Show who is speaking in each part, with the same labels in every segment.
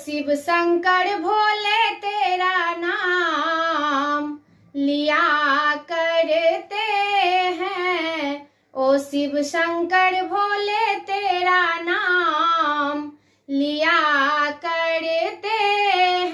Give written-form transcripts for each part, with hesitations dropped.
Speaker 1: शिव शंकर भोले तेरा नाम लिया करते हैं। ओ शिव शंकर भोले तेरा नाम लिया करते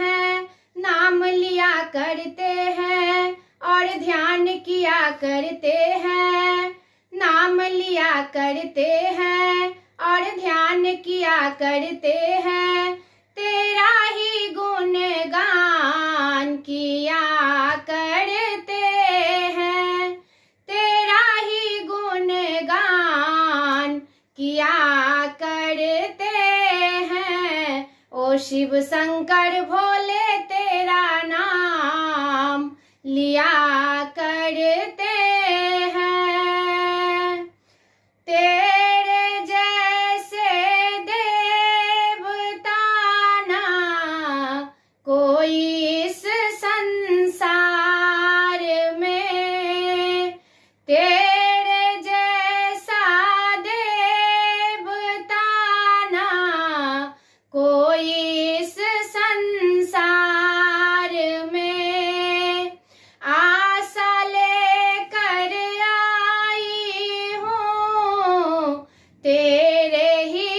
Speaker 1: हैं। नाम लिया करते हैं और ध्यान किया करते हैं। नाम लिया करते हैं और ध्यान किया करते हैं। तेरा ही गुणगान किया करते हैं। तेरा ही गुणगान किया करते हैं। ओ शिव शंकर भोले तेरा नाम लिया करते हैं। तेरे जैसे देवता ना कोई इस संसार में। तेरे जैसा देवता ना कोई इस संसार में। आशा लेकर आई हूँ तेरे ही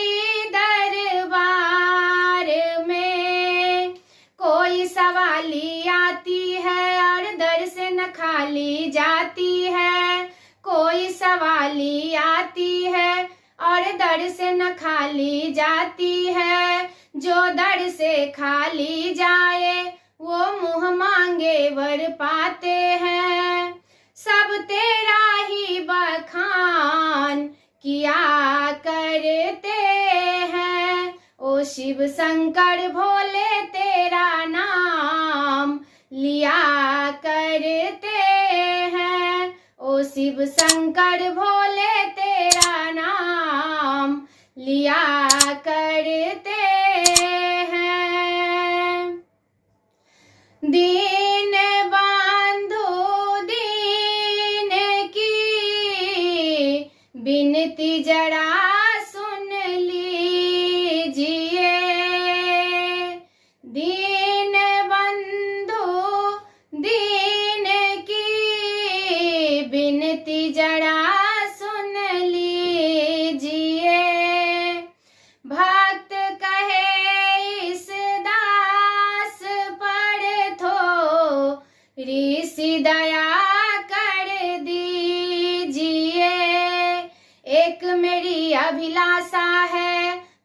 Speaker 1: दरबार में। कोई सवाली आती है और दर से न खाली जाती है। कोई सवाली आती है और दर से न खाली जाती है। जो दर से खाली जाए वो मुँह मांगे वर पाते हैं। सब तेरा ही बखान किया करते हैं। ओ शिव शंकर भोले तेरा नाम लिया करते हैं। ओ शिव शंकर भोले तेरा नाम लिया करते हैं। दीन बंधु दीन की बिनती जरा सुन लीजिए। दीन बंधु दीन की बिनती जरा सुन लीजिए। भक्त कहे इस दास पर थोड़ी दया कर दीजिए। एक मेरी अभिलाषा है,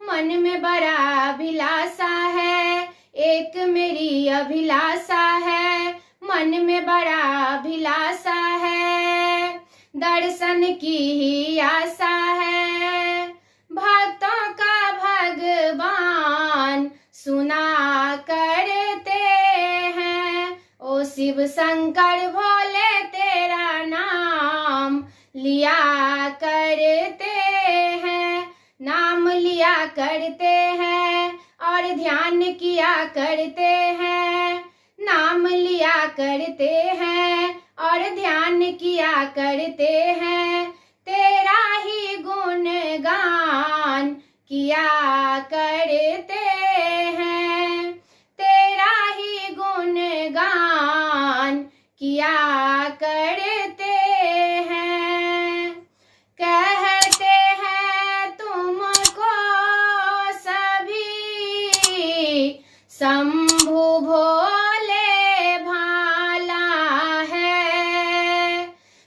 Speaker 1: मन में बड़ा अभिलाषा है। एक मेरी अभिलाषा है, मन में बड़ा अभिलाषा है। दर्शन की ही आशा है। भक्तों का भगवान सुना करते हैं। ओ शिव शंकर भोले तेरा नाम लिया करते हैं। नाम लिया करते हैं और ध्यान किया करते हैं। नाम लिया करते हैं और ध्यान किया करते हैं। तेरा ही गुणगान किया करते हैं। तेरा ही गुणगान किया करते हैं। कहते हैं तुमको सभी शंभु भोले भाला है।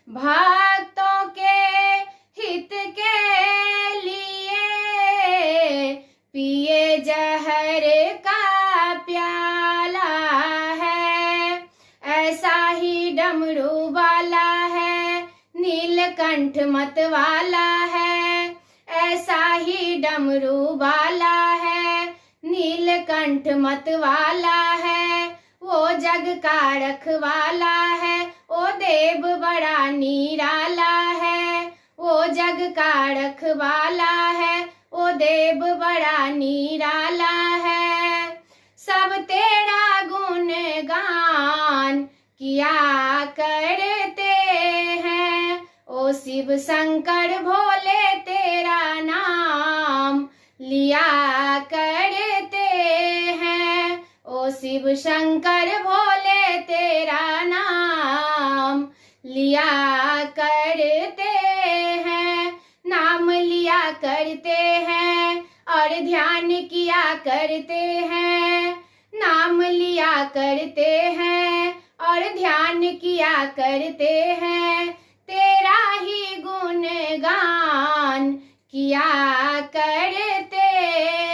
Speaker 1: भक्तों के हित के लिए पिए जहर का प्याला है। ऐसा ही डमरू वाला है, नीलकंठ मत वाला है। ऐसा ही डमरू वाला है, नीलकंठ मत वाला है। वो जग का रखवाला है, वो देव बड़ा निराला है। वो जग का रखवाला है, वो देव बड़ा निराला है। सब तेरा गुणगान किया करते हैं। ओ शिव शंकर भोले तेरा नाम लिया करते हैं। शिव शंकर भोले तेरा नाम लिया करते हैं, नाम लिया करते हैं और ध्यान किया करते हैं, नाम लिया करते हैं और ध्यान किया करते हैं, तेरा ही गुणगान किया करते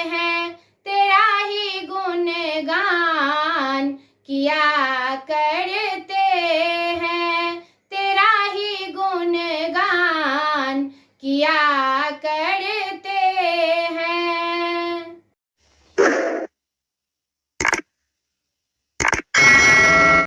Speaker 1: हैं, तेरा ही गुणगान किया कर